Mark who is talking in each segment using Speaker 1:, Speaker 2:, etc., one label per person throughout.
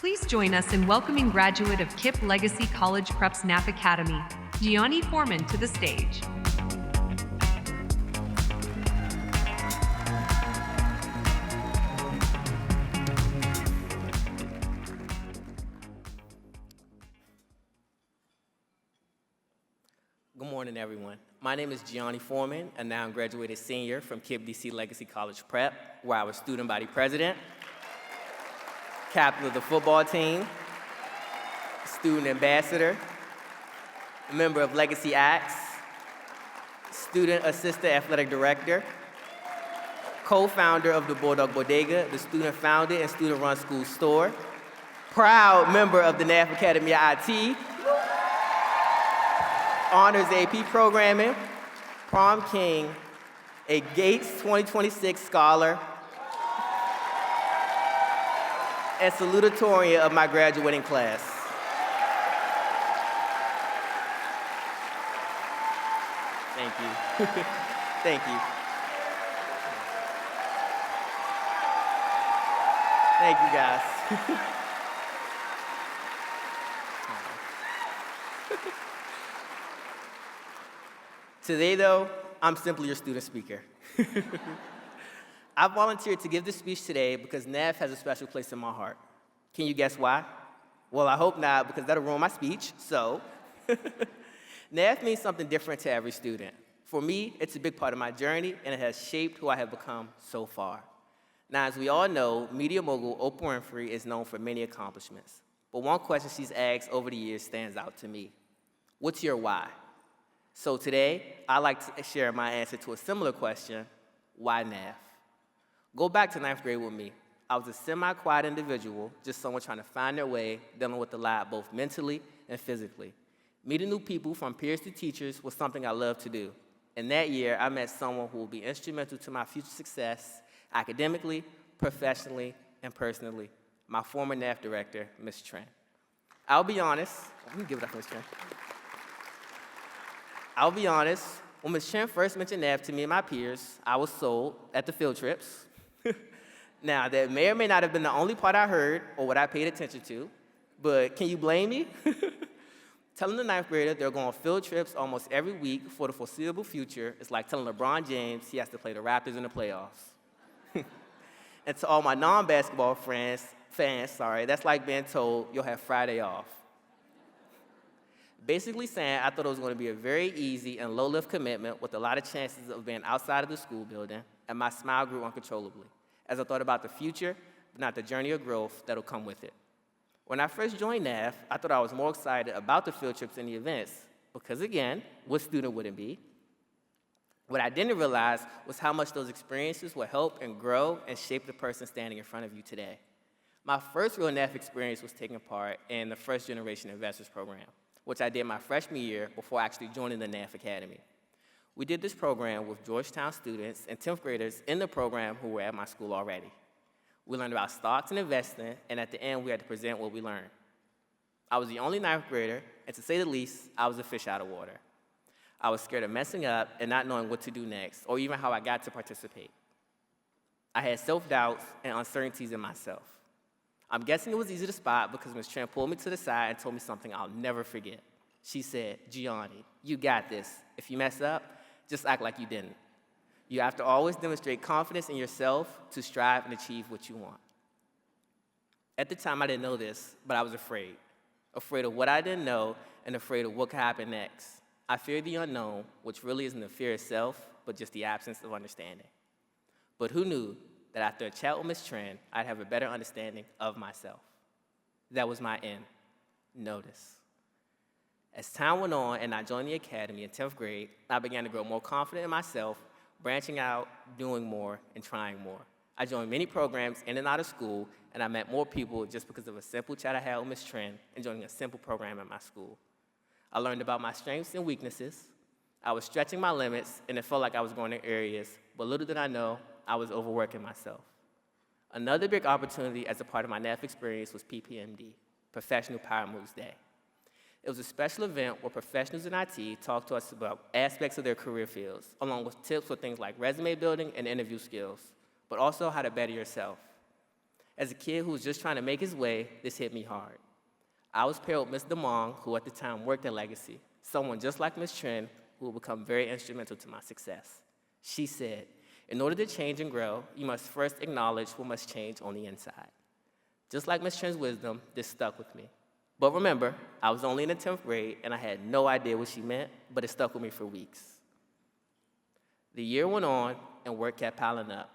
Speaker 1: Please join us in welcoming graduate of KIPP Legacy College Prep's NAF Academy, Gionni Foreman, to the stage.
Speaker 2: Good morning, everyone. My name is Gionni Foreman, and now I'm graduated senior from KIPP DC Legacy College Prep, where I was student body president, captain of the football team, student ambassador, member of Legacy Acts, student assistant athletic director, co-founder of the Bulldog Bodega, the student-founded and student-run school store, proud member of the NAF Academy IT, honors AP programming, prom king, a Gates 2026 scholar, and salutatorian of my graduating class. Thank you. Thank you. Thank you, guys. Today, though, I'm simply your student speaker. I volunteered to give this speech today because NAF has a special place in my heart. Can you guess why? Well, I hope not, because that'll ruin my speech, so. NAF means something different to every student. For me, it's a big part of my journey, and it has shaped who I have become so far. Now, as we all know, media mogul Oprah Winfrey is known for many accomplishments. But one question she's asked over the years stands out to me. What's your why? So today, I'd like to share my answer to a similar question: why NAF? Go back to ninth grade with me. I was a semi-quiet individual, just someone trying to find their way, dealing with a lot both mentally and physically. Meeting new people, from peers to teachers, was something I loved to do. And that year, I met someone who will be instrumental to my future success academically, professionally, and personally: my former NAF director, Ms. Trent. I'll be honest, let me give it up for Ms. Trent. I'll be honest, when Ms. Trent first mentioned NAF to me and my peers, I was sold at the field trips. Now, that may or may not have been the only part I heard or what I paid attention to, but can you blame me? Telling the ninth grader they're going on field trips almost every week for the foreseeable future is like telling LeBron James he has to play the Raptors in the playoffs. And to all my non-basketball fans, that's like being told you'll have Friday off. Basically saying I thought it was going to be a very easy and low-lift commitment with a lot of chances of being outside of the school building, and my smile grew uncontrollably as I thought about the future, but not the journey of growth that'll come with it. When I first joined NAF, I thought I was more excited about the field trips and the events, because again, what student wouldn't be? What I didn't realize was how much those experiences would help and grow and shape the person standing in front of you today. My first real NAF experience was taking part in the First Generation Investors Program, which I did my freshman year before actually joining the NAF Academy. We did this program with Georgetown students and 10th graders in the program who were at my school already. We learned about stocks and investing, and at the end, we had to present what we learned. I was the only ninth grader, and to say the least, I was a fish out of water. I was scared of messing up and not knowing what to do next, or even how I got to participate. I had self-doubts and uncertainties in myself. I'm guessing it was easy to spot because Ms. Trent pulled me to the side and told me something I'll never forget. She said, "Gionni, you got this. If you mess up, just act like you didn't. You have to always demonstrate confidence in yourself to strive and achieve what you want." At the time, I didn't know this, but I was afraid. Afraid of what I didn't know and afraid of what could happen next. I feared the unknown, which really isn't the fear itself, but just the absence of understanding. But who knew that after a chat with Ms. Trent, I'd have a better understanding of myself. That was my end: notice. As time went on and I joined the academy in 10th grade, I began to grow more confident in myself, branching out, doing more, and trying more. I joined many programs in and out of school, and I met more people just because of a simple chat I had with Ms. Trent and joining a simple program at my school. I learned about my strengths and weaknesses. I was stretching my limits, and it felt like I was going in areas, but little did I know, I was overworking myself. Another big opportunity as a part of my NAF experience was PPMD, Professional Power Moves Day. It was a special event where professionals in IT talked to us about aspects of their career fields, along with tips for things like resume building and interview skills, but also how to better yourself. As a kid who was just trying to make his way, this hit me hard. I was paired with Ms. DeMong, who at the time worked at Legacy, someone just like Ms. Trin, who will become very instrumental to my success. She said, in order to change and grow, you must first acknowledge what must change on the inside. Just like Ms. Trin's wisdom, this stuck with me. But remember, I was only in the 10th grade, and I had no idea what she meant, but it stuck with me for weeks. The year went on, and work kept piling up.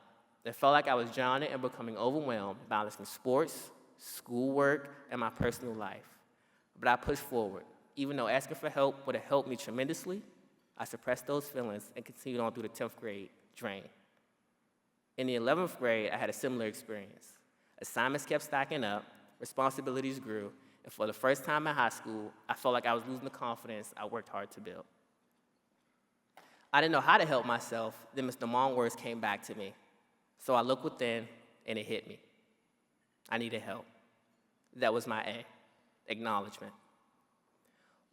Speaker 2: It felt like I was drowning and becoming overwhelmed, balancing sports, schoolwork, and my personal life. But I pushed forward. Even though asking for help would have helped me tremendously, I suppressed those feelings and continued on through the 10th grade, drained. In the 11th grade, I had a similar experience. Assignments kept stacking up, responsibilities grew, and for the first time in high school, I felt like I was losing the confidence I worked hard to build. I didn't know how to help myself, then Mr. DeMong's words came back to me. So I looked within, and it hit me. I needed help. That was my A, acknowledgement.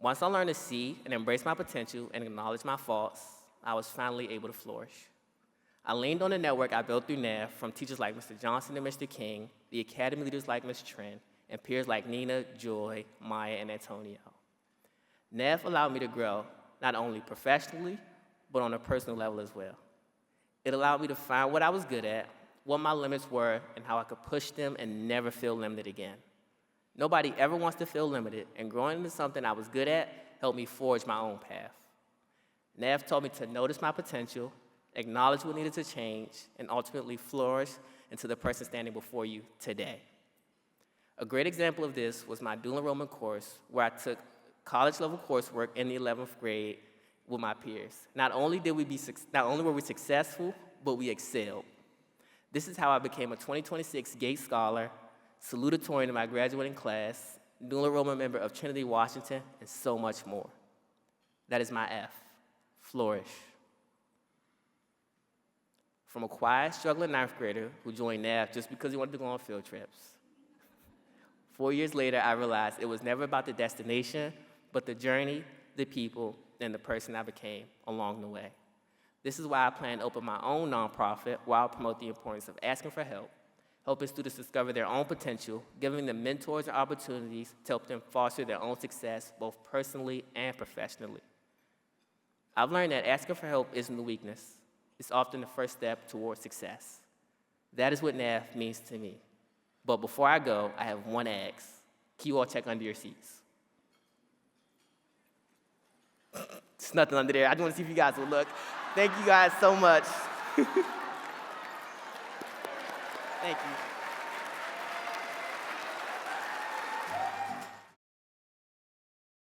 Speaker 2: Once I learned to see and embrace my potential and acknowledge my faults, I was finally able to flourish. I leaned on the network I built through NAF from teachers like Mr. Johnson and Mr. King, the academy leaders like Ms. Trin, and peers like Nina, Joy, Maya, and Antonio. NAF allowed me to grow, not only professionally, but on a personal level as well. It allowed me to find what I was good at, what my limits were, and how I could push them and never feel limited again. Nobody ever wants to feel limited, and growing into something I was good at helped me forge my own path. NAF taught me to notice my potential, acknowledge what needed to change, and ultimately flourish into the person standing before you today. A great example of this was my dual enrollment course, where I took college-level coursework in the 11th grade with my peers. Not only were we successful, but we excelled. This is how I became a 2026 Gates Scholar, salutatorian in my graduating class, dual enrollment member of Trinity Washington, and so much more. That is my F, flourish. From a quiet, struggling 9th grader who joined NAF just because he wanted to go on field trips. 4 years later, I realized it was never about the destination, but the journey, the people, and the person I became along the way. This is why I plan to open my own nonprofit where I'll promote the importance of asking for help, helping students discover their own potential, giving them mentors and opportunities to help them foster their own success, both personally and professionally. I've learned that asking for help isn't a weakness. It's often the first step towards success. That is what NAF means to me. But before I go, I have one ask. Can you all check under your seats? There's nothing under there. I just want to see if you guys will look. Thank you guys so much. Thank you.